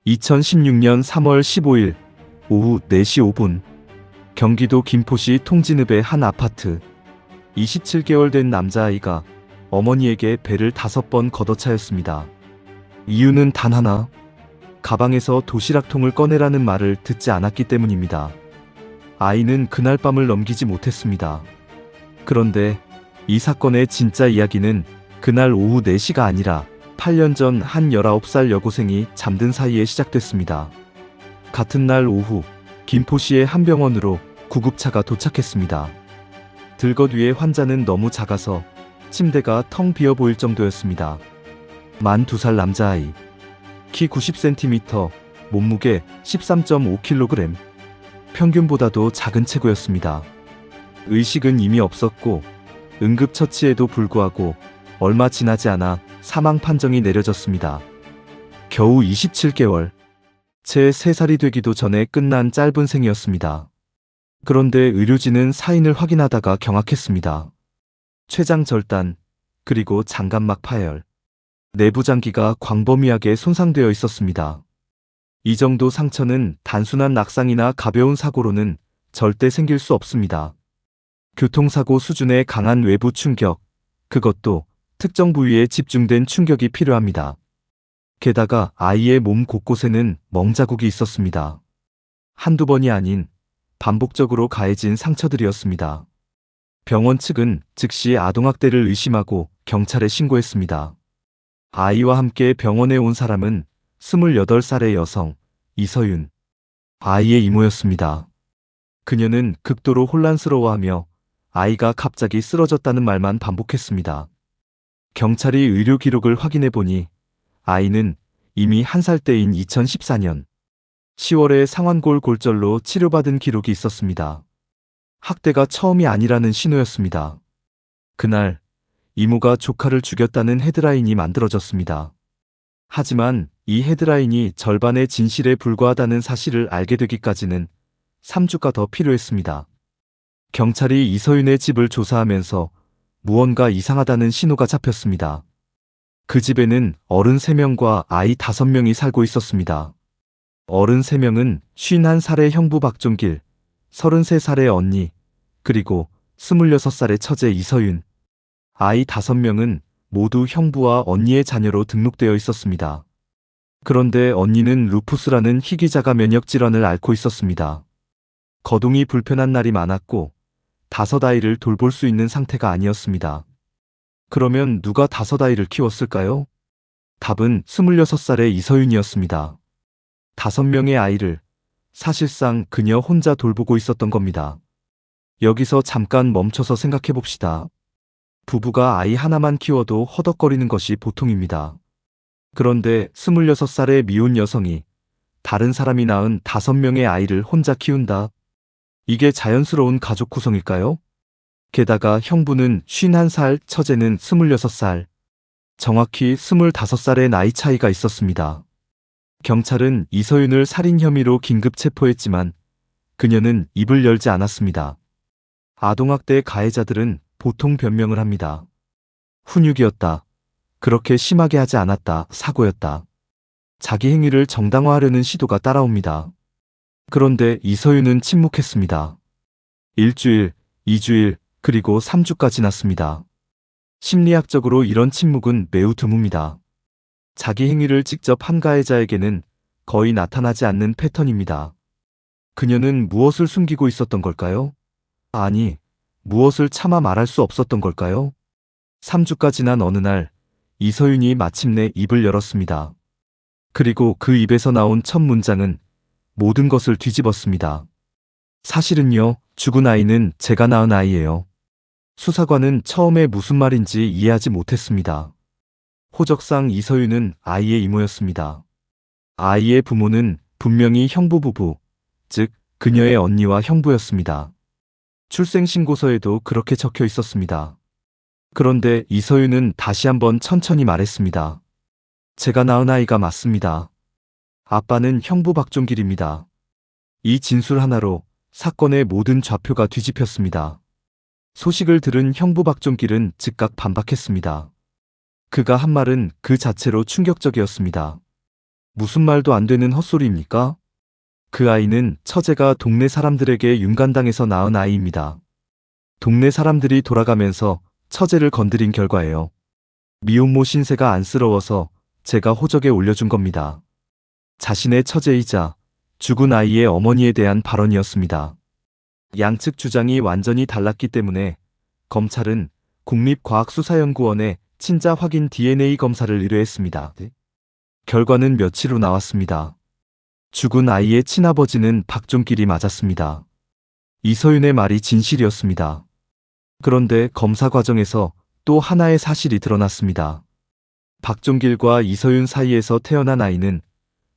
2016년 3월 15일 오후 4시 5분 경기도 김포시 통진읍의 한 아파트. 27개월 된 남자아이가 어머니에게 배를 5번 걷어차였습니다. 이유는 단 하나. 가방에서 도시락통을 꺼내라는 말을 듣지 않았기 때문입니다. 아이는 그날 밤을 넘기지 못했습니다. 그런데 이 사건의 진짜 이야기는 그날 오후 4시가 아니라 8년 전 한 19살 여고생이 잠든 사이에 시작됐습니다. 같은 날 오후 김포시의 한 병원으로 구급차가 도착했습니다. 들것 위에 환자는 너무 작아서 침대가 텅 비어 보일 정도였습니다. 만 2살 남자아이. 키 90cm, 몸무게 13.5kg. 평균보다도 작은 체구였습니다. 의식은 이미 없었고 응급처치에도 불구하고 얼마 지나지 않아 사망 판정이 내려졌습니다. 겨우 27개월. 채 3살이 되기도 전에 끝난 짧은 생이었습니다. 그런데 의료진은 사인을 확인하다가 경악했습니다. 췌장 절단, 그리고 장갑막 파열. 내부 장기가 광범위하게 손상되어 있었습니다. 이 정도 상처는 단순한 낙상이나 가벼운 사고로는 절대 생길 수 없습니다. 교통사고 수준의 강한 외부 충격, 그것도 특정 부위에 집중된 충격이 필요합니다. 게다가 아이의 몸 곳곳에는 멍자국이 있었습니다. 한두 번이 아닌 반복적으로 가해진 상처들이었습니다. 병원 측은 즉시 아동학대를 의심하고 경찰에 신고했습니다. 아이와 함께 병원에 온 사람은 28살의 여성 이서윤, 아이의 이모였습니다. 그녀는 극도로 혼란스러워하며 아이가 갑자기 쓰러졌다는 말만 반복했습니다. 경찰이 의료 기록을 확인해 보니 아이는 이미 1살 때인 2014년 10월에 상완골 골절로 치료받은 기록이 있었습니다. 학대가 처음이 아니라는 신호였습니다. 그날 이모가 조카를 죽였다는 헤드라인이 만들어졌습니다. 하지만 이 헤드라인이 절반의 진실에 불과하다는 사실을 알게 되기까지는 3주가 더 필요했습니다. 경찰이 이서윤의 집을 조사하면서 무언가 이상하다는 신호가 잡혔습니다. 그 집에는 어른 3명과 아이 5명이 살고 있었습니다. 어른 3명은 51살의 형부 박종길, 33살의 언니, 그리고 26살의 처제 이서윤. 아이 5명은 모두 형부와 언니의 자녀로 등록되어 있었습니다. 그런데 언니는 루푸스라는 희귀자가 면역 질환을 앓고 있었습니다. 거동이 불편한 날이 많았고 5아이를 돌볼 수 있는 상태가 아니었습니다. 그러면 누가 5아이를 키웠을까요? 답은 26살의 이서윤이었습니다. 5명의 아이를 사실상 그녀 혼자 돌보고 있었던 겁니다. 여기서 잠깐 멈춰서 생각해 봅시다. 부부가 아이 하나만 키워도 허덕거리는 것이 보통입니다. 그런데 26살의 미혼 여성이 다른 사람이 낳은 5명의 아이를 혼자 키운다? 이게 자연스러운 가족 구성일까요? 게다가 형부는 51살, 처제는 26살. 정확히 25살의 나이 차이가 있었습니다. 경찰은 이서윤을 살인 혐의로 긴급 체포했지만 그녀는 입을 열지 않았습니다. 아동학대 가해자들은 보통 변명을 합니다. 훈육이었다. 그렇게 심하게 하지 않았다. 사고였다. 자기 행위를 정당화하려는 시도가 따라옵니다. 그런데 이서윤은 침묵했습니다. 1주일, 2주일, 그리고 3주가 지났습니다. 심리학적으로 이런 침묵은 매우 드뭅니다. 자기 행위를 직접 한 가해자에게는 거의 나타나지 않는 패턴입니다. 그녀는 무엇을 숨기고 있었던 걸까요? 아니, 무엇을 차마 말할 수 없었던 걸까요? 3주가 지난 어느 날 이서윤이 마침내 입을 열었습니다. 그리고 그 입에서 나온 첫 문장은 모든 것을 뒤집었습니다. 사실은요, 죽은 아이는 제가 낳은 아이예요. 수사관은 처음에 무슨 말인지 이해하지 못했습니다. 호적상 이서윤은 아이의 이모였습니다. 아이의 부모는 분명히 형부 부부, 즉 그녀의 언니와 형부였습니다. 출생신고서에도 그렇게 적혀 있었습니다. 그런데 이서윤은 다시 한번 천천히 말했습니다. 제가 낳은 아이가 맞습니다. 아빠는 형부 박종길입니다. 이 진술 하나로 사건의 모든 좌표가 뒤집혔습니다. 소식을 들은 형부 박종길은 즉각 반박했습니다. 그가 한 말은 그 자체로 충격적이었습니다. 무슨 말도 안 되는 헛소리입니까? 그 아이는 처제가 동네 사람들에게 윤간당해서 낳은 아이입니다. 동네 사람들이 돌아가면서 처제를 건드린 결과예요. 미혼모 신세가 안쓰러워서 제가 호적에 올려준 겁니다. 자신의 처제이자 죽은 아이의 어머니에 대한 발언이었습니다. 양측 주장이 완전히 달랐기 때문에 검찰은 국립과학수사연구원에 친자 확인 DNA 검사를 의뢰했습니다. 결과는 며칠 후 나왔습니다. 죽은 아이의 친아버지는 박종길이 맞았습니다. 이서윤의 말이 진실이었습니다. 그런데 검사 과정에서 또 하나의 사실이 드러났습니다. 박종길과 이서윤 사이에서 태어난 아이는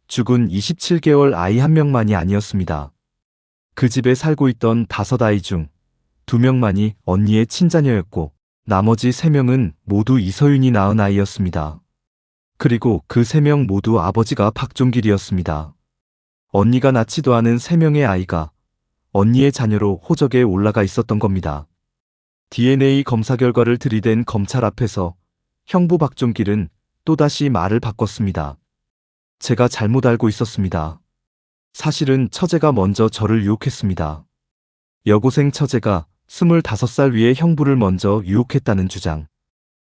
죽은 27개월 아이 한 명만이 아니었습니다. 그 집에 살고 있던 5아이 중 2명만이 언니의 친자녀였고 나머지 3명은 모두 이서윤이 낳은 아이였습니다. 그리고 그 3명 모두 아버지가 박종길이었습니다. 언니가 낳지도 않은 3명의 아이가 언니의 자녀로 호적에 올라가 있었던 겁니다. DNA 검사 결과를 들이댄 검찰 앞에서 형부 박종길은 또다시 말을 바꿨습니다. 제가 잘못 알고 있었습니다. 사실은 처제가 먼저 저를 유혹했습니다. 여고생 처제가 25살 위의 형부를 먼저 유혹했다는 주장.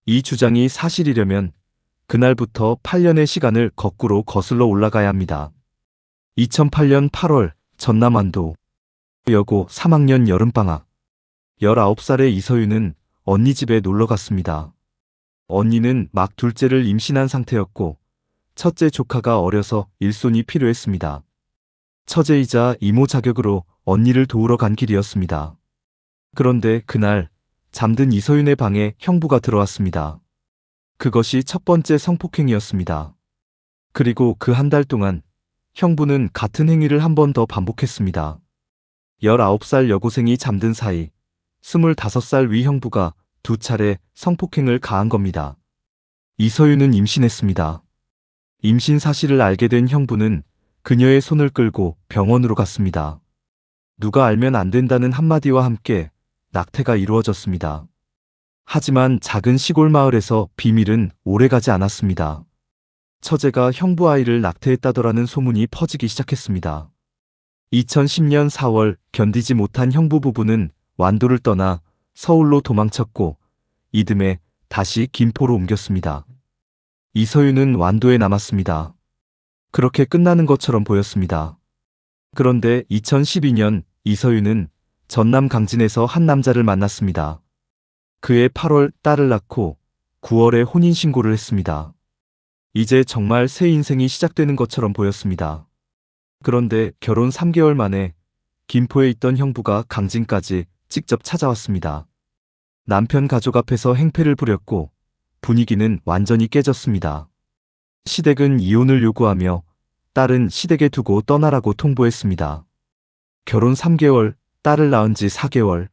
이 주장이 사실이려면 그날부터 8년의 시간을 거꾸로 거슬러 올라가야 합니다. 2008년 8월 전남완도 여고 3학년 여름방학 19살의 이서윤은 언니 집에 놀러 갔습니다. 언니는 막 둘째를 임신한 상태였고 첫째 조카가 어려서 일손이 필요했습니다. 처제이자 이모 자격으로 언니를 도우러 간 길이었습니다. 그런데 그날 잠든 이서윤의 방에 형부가 들어왔습니다. 그것이 첫 번째 성폭행이었습니다. 그리고 그 한 달 동안 형부는 같은 행위를 한 번 더 반복했습니다. 19살 여고생이 잠든 사이 25살 위 형부가 2차례 성폭행을 가한 겁니다. 이서윤은 임신했습니다. 임신 사실을 알게 된 형부는 그녀의 손을 끌고 병원으로 갔습니다. 누가 알면 안 된다는 한마디와 함께 낙태가 이루어졌습니다. 하지만 작은 시골 마을에서 비밀은 오래가지 않았습니다. 처제가 형부 아이를 낙태했다더라는 소문이 퍼지기 시작했습니다. 2010년 4월 견디지 못한 형부 부부는 완도를 떠나 서울로 도망쳤고 이듬해 다시 김포로 옮겼습니다. 이서윤은 완도에 남았습니다. 그렇게 끝나는 것처럼 보였습니다. 그런데 2012년 이서윤은 전남 강진에서 한 남자를 만났습니다. 그해 8월 딸을 낳고 9월에 혼인신고를 했습니다. 이제 정말 새 인생이 시작되는 것처럼 보였습니다. 그런데 결혼 3개월 만에 김포에 있던 형부가 강진까지 직접 찾아왔습니다. 남편 가족 앞에서 행패를 부렸고 분위기는 완전히 깨졌습니다. 시댁은 이혼을 요구하며 딸은 시댁에 두고 떠나라고 통보했습니다. 결혼 3개월, 딸을 낳은 지 4개월.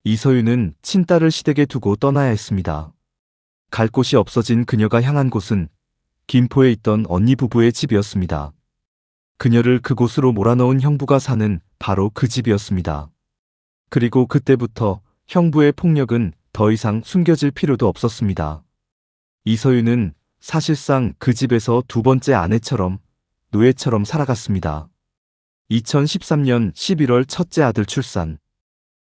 이서윤은 친딸을 시댁에 두고 떠나야 했습니다. 갈 곳이 없어진 그녀가 향한 곳은 김포에 있던 언니 부부의 집이었습니다. 그녀를 그곳으로 몰아넣은 형부가 사는 바로 그 집이었습니다. 그리고 그때부터 형부의 폭력은 더 이상 숨겨질 필요도 없었습니다. 이서윤은 사실상 그 집에서 두 번째 아내처럼 노예처럼 살아갔습니다. 2013년 11월 첫째 아들 출산.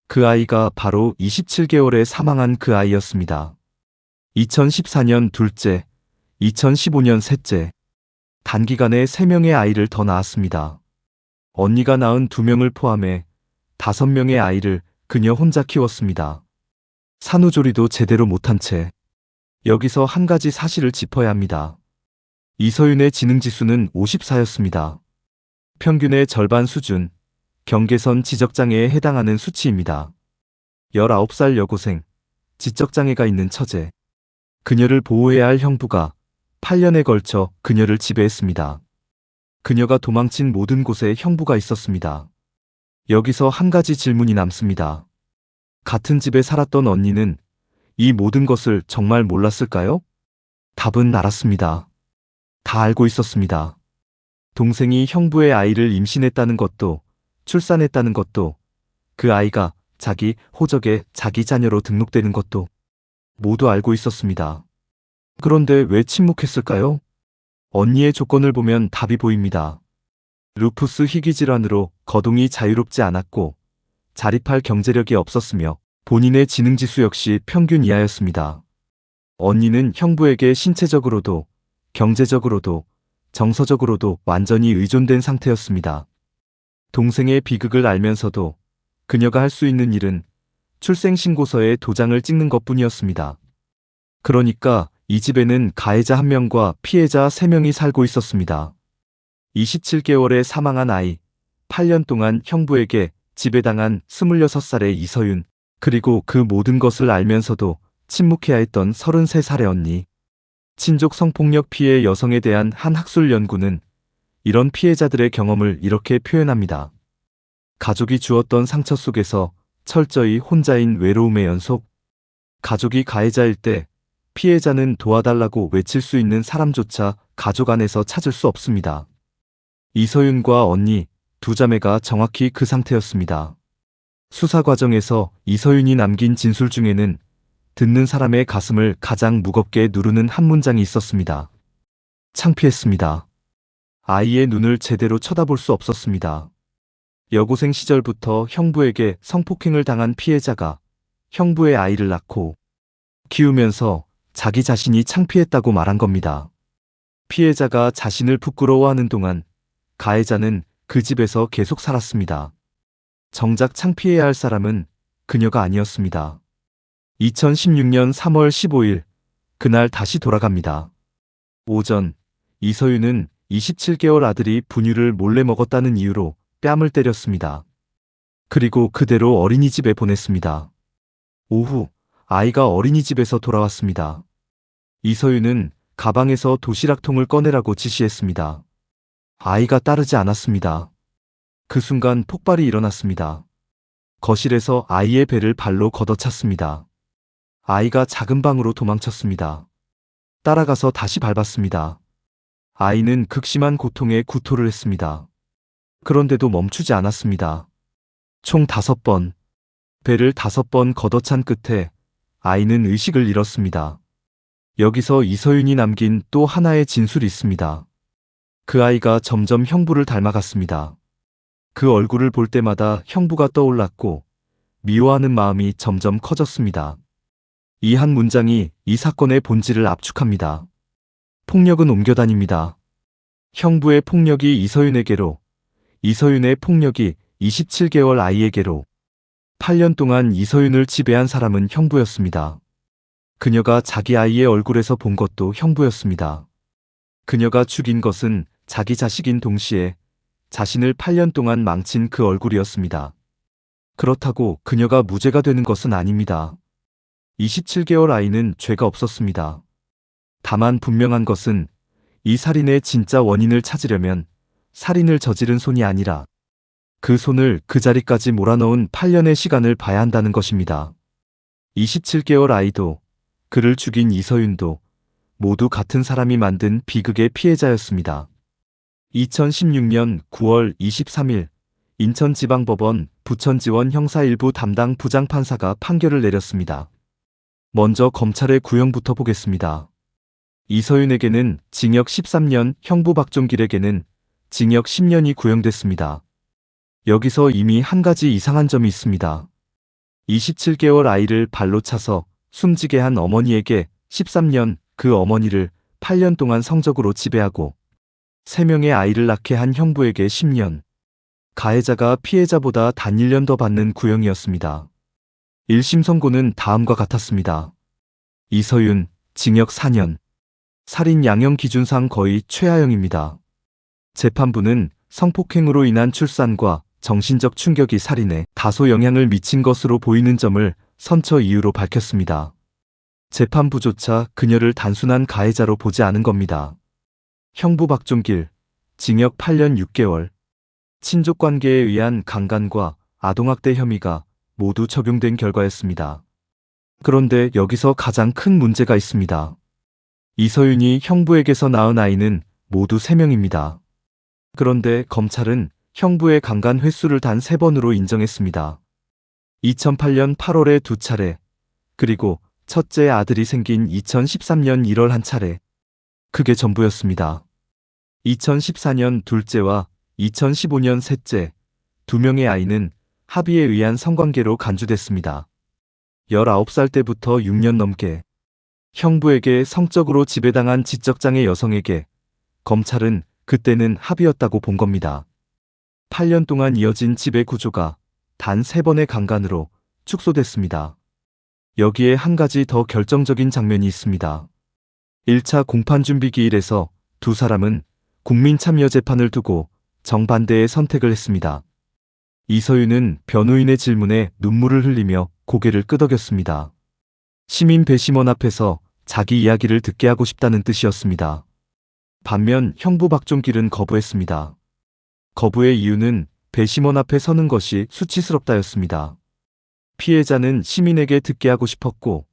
그 아이가 바로 27개월에 사망한 그 아이였습니다. 2014년 둘째, 2015년 셋째. 단기간에 3명의 아이를 더 낳았습니다. 언니가 낳은 2명을 포함해 5명의 아이를 그녀 혼자 키웠습니다. 산후조리도 제대로 못한 채. 여기서 한 가지 사실을 짚어야 합니다. 이서윤의 지능지수는 54였습니다. 평균의 절반 수준, 경계선 지적장애에 해당하는 수치입니다. 19살 여고생, 지적장애가 있는 처제. 그녀를 보호해야 할 형부가 8년에 걸쳐 그녀를 지배했습니다. 그녀가 도망친 모든 곳에 형부가 있었습니다. 여기서 한 가지 질문이 남습니다. 같은 집에 살았던 언니는 이 모든 것을 정말 몰랐을까요? 답은 알았습니다. 다 알고 있었습니다. 동생이 형부의 아이를 임신했다는 것도, 출산했다는 것도, 그 아이가 자기 호적에 자기 자녀로 등록되는 것도 모두 알고 있었습니다. 그런데 왜 침묵했을까요? 언니의 조건을 보면 답이 보입니다. 루푸스 희귀 질환으로 거동이 자유롭지 않았고 자립할 경제력이 없었으며 본인의 지능지수 역시 평균 이하였습니다. 언니는 형부에게 신체적으로도 경제적으로도 정서적으로도 완전히 의존된 상태였습니다. 동생의 비극을 알면서도 그녀가 할 수 있는 일은 출생신고서에 도장을 찍는 것뿐이었습니다. 그러니까 이 집에는 가해자 1명과 피해자 3명이 살고 있었습니다. 27개월에 사망한 아이, 8년 동안 형부에게 지배당한 26살의 이서윤, 그리고 그 모든 것을 알면서도 침묵해야 했던 33살의 언니. 친족 성폭력 피해 여성에 대한 한 학술 연구는 이런 피해자들의 경험을 이렇게 표현합니다. 가족이 주었던 상처 속에서 철저히 혼자인 외로움의 연속. 가족이 가해자일 때 피해자는 도와달라고 외칠 수 있는 사람조차 가족 안에서 찾을 수 없습니다. 이서윤과 언니, 두 자매가 정확히 그 상태였습니다. 수사 과정에서 이서윤이 남긴 진술 중에는 듣는 사람의 가슴을 가장 무겁게 누르는 한 문장이 있었습니다. 창피했습니다. 아이의 눈을 제대로 쳐다볼 수 없었습니다. 여고생 시절부터 형부에게 성폭행을 당한 피해자가 형부의 아이를 낳고 키우면서 자기 자신이 창피했다고 말한 겁니다. 피해자가 자신을 부끄러워하는 동안 가해자는 그 집에서 계속 살았습니다. 정작 창피해야 할 사람은 그녀가 아니었습니다. 2016년 3월 15일, 그날 다시 돌아갑니다. 오전, 이서윤은 27개월 아들이 분유를 몰래 먹었다는 이유로 뺨을 때렸습니다. 그리고 그대로 어린이집에 보냈습니다. 오후, 아이가 어린이집에서 돌아왔습니다. 이서윤은 가방에서 도시락통을 꺼내라고 지시했습니다. 아이가 따르지 않았습니다. 그 순간 폭발이 일어났습니다. 거실에서 아이의 배를 발로 걷어찼습니다. 아이가 작은 방으로 도망쳤습니다. 따라가서 다시 밟았습니다. 아이는 극심한 고통에 구토를 했습니다. 그런데도 멈추지 않았습니다. 총 5번, 배를 5번 걷어찬 끝에 아이는 의식을 잃었습니다. 여기서 이서윤이 남긴 또 하나의 진술이 있습니다. 그 아이가 점점 형부를 닮아갔습니다. 그 얼굴을 볼 때마다 형부가 떠올랐고 미워하는 마음이 점점 커졌습니다. 이 한 문장이 이 사건의 본질을 압축합니다. 폭력은 옮겨다닙니다. 형부의 폭력이 이서윤에게로, 이서윤의 폭력이 27개월 아이에게로. 8년 동안 이서윤을 지배한 사람은 형부였습니다. 그녀가 자기 아이의 얼굴에서 본 것도 형부였습니다. 그녀가 죽인 것은 자기 자식인 동시에 자신을 8년 동안 망친 그 얼굴이었습니다. 그렇다고 그녀가 무죄가 되는 것은 아닙니다. 27개월 아이는 죄가 없었습니다. 다만 분명한 것은 이 살인의 진짜 원인을 찾으려면 살인을 저지른 손이 아니라 그 손을 그 자리까지 몰아넣은 8년의 시간을 봐야 한다는 것입니다. 27개월 아이도 그를 죽인 이서윤도 모두 같은 사람이 만든 비극의 피해자였습니다. 2016년 9월 23일 인천지방법원 부천지원 형사 1부 담당 부장판사가 판결을 내렸습니다. 먼저 검찰의 구형부터 보겠습니다. 이서윤에게는 징역 13년, 형부 박종길에게는 징역 10년이 구형됐습니다. 여기서 이미 한 가지 이상한 점이 있습니다. 27개월 아이를 발로 차서 숨지게 한 어머니에게 13년, 그 어머니를 8년 동안 성적으로 지배하고 3명의 아이를 낳게 한 형부에게 10년. 가해자가 피해자보다 단 1년 더 받는 구형이었습니다. 1심 선고는 다음과 같았습니다. 이서윤, 징역 4년. 살인 양형 기준상 거의 최하형입니다. 재판부는 성폭행으로 인한 출산과 정신적 충격이 살인에 다소 영향을 미친 것으로 보이는 점을 선처 이유로 밝혔습니다. 재판부조차 그녀를 단순한 가해자로 보지 않은 겁니다. 형부 박종길, 징역 8년 6개월. 친족관계에 의한 강간과 아동학대 혐의가 모두 적용된 결과였습니다. 그런데 여기서 가장 큰 문제가 있습니다. 이서윤이 형부에게서 낳은 아이는 모두 3명입니다. 그런데 검찰은 형부의 강간 횟수를 단 3번으로 인정했습니다. 2008년 8월에 2차례, 그리고 첫째 아들이 생긴 2013년 1월 1차례. 그게 전부였습니다. 2014년 둘째와 2015년 셋째, 두 명의 아이는 합의에 의한 성관계로 간주됐습니다. 19살 때부터 6년 넘게 형부에게 성적으로 지배당한 지적장애 여성에게 검찰은 그때는 합의였다고 본 겁니다. 8년 동안 이어진 지배 구조가 단 3번의 강간으로 축소됐습니다. 여기에 한 가지 더 결정적인 장면이 있습니다. 1차 공판 준비 기일에서 두 사람은 국민참여재판을 두고 정반대의 선택을 했습니다. 이서윤은 변호인의 질문에 눈물을 흘리며 고개를 끄덕였습니다. 시민 배심원 앞에서 자기 이야기를 듣게 하고 싶다는 뜻이었습니다. 반면 형부 박종길은 거부했습니다. 거부의 이유는 배심원 앞에 서는 것이 수치스럽다였습니다. 피해자는 시민에게 듣게 하고 싶었고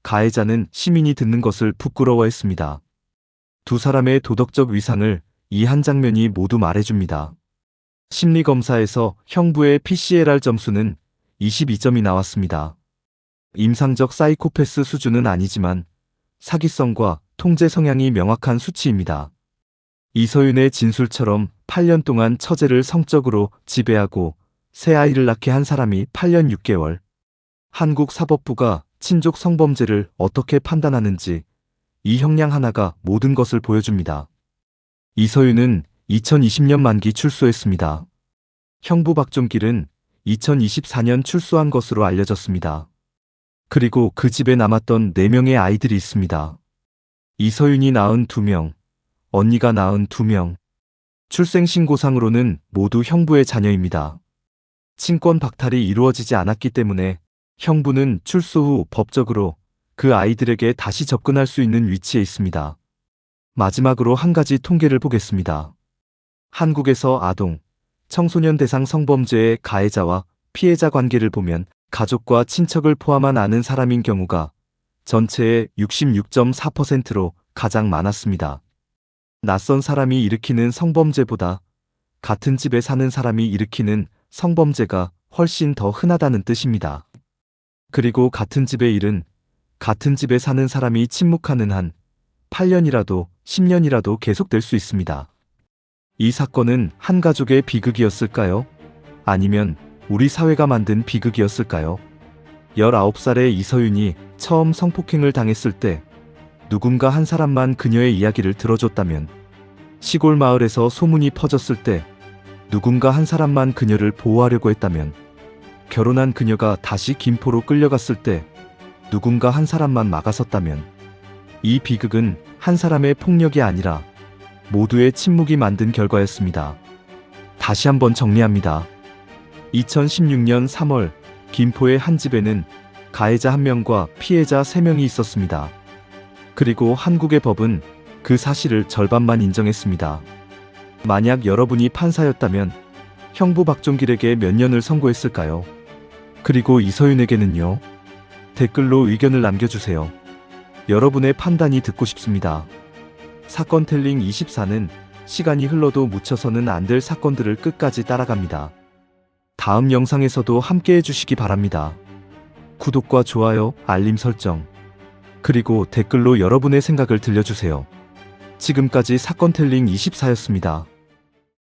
가해자는 시민이 듣는 것을 부끄러워했습니다. 두 사람의 도덕적 위상을 이 한 장면이 모두 말해줍니다. 심리검사에서 형부의 PCLR 점수는 22점이 나왔습니다. 임상적 사이코패스 수준은 아니지만 사기성과 통제 성향이 명확한 수치입니다. 이서윤의 진술처럼 8년 동안 처제를 성적으로 지배하고 새 아이를 낳게 한 사람이 8년 6개월. 한국 사법부가 친족 성범죄를 어떻게 판단하는지 이 형량 하나가 모든 것을 보여줍니다. 이서윤은 2020년 만기 출소했습니다. 형부 박종길은 2024년 출소한 것으로 알려졌습니다. 그리고 그 집에 남았던 4명의 아이들이 있습니다. 이서윤이 낳은 2명, 언니가 낳은 2명. 출생신고상으로는 모두 형부의 자녀입니다. 친권 박탈이 이루어지지 않았기 때문에 형부는 출소 후 법적으로 그 아이들에게 다시 접근할 수 있는 위치에 있습니다. 마지막으로 한 가지 통계를 보겠습니다. 한국에서 아동, 청소년 대상 성범죄의 가해자와 피해자 관계를 보면 가족과 친척을 포함한 아는 사람인 경우가 전체의 66.4%로 가장 많았습니다. 낯선 사람이 일으키는 성범죄보다 같은 집에 사는 사람이 일으키는 성범죄가 훨씬 더 흔하다는 뜻입니다. 그리고 같은 집의 일은 같은 집에 사는 사람이 침묵하는 한 8년이라도 10년이라도 계속될 수 있습니다. 이 사건은 한 가족의 비극이었을까요? 아니면 우리 사회가 만든 비극이었을까요? 19살의 이서윤이 처음 성폭행을 당했을 때 누군가 한 사람만 그녀의 이야기를 들어줬다면, 시골 마을에서 소문이 퍼졌을 때 누군가 한 사람만 그녀를 보호하려고 했다면, 결혼한 그녀가 다시 김포로 끌려갔을 때 누군가 한 사람만 막아섰다면, 이 비극은 한 사람의 폭력이 아니라 모두의 침묵이 만든 결과였습니다. 다시 한번 정리합니다. 2016년 3월 김포의 한 집에는 가해자 1명과 피해자 3명이 있었습니다. 그리고 한국의 법은 그 사실을 절반만 인정했습니다. 만약 여러분이 판사였다면 형부 박종길에게 몇 년을 선고했을까요? 그리고 이서윤에게는요? 댓글로 의견을 남겨주세요. 여러분의 판단이 듣고 싶습니다. 사건텔링 24는 시간이 흘러도 묻혀서는 안 될 사건들을 끝까지 따라갑니다. 다음 영상에서도 함께 해주시기 바랍니다. 구독과 좋아요, 알림 설정, 그리고 댓글로 여러분의 생각을 들려주세요. 지금까지 사건텔링 24였습니다.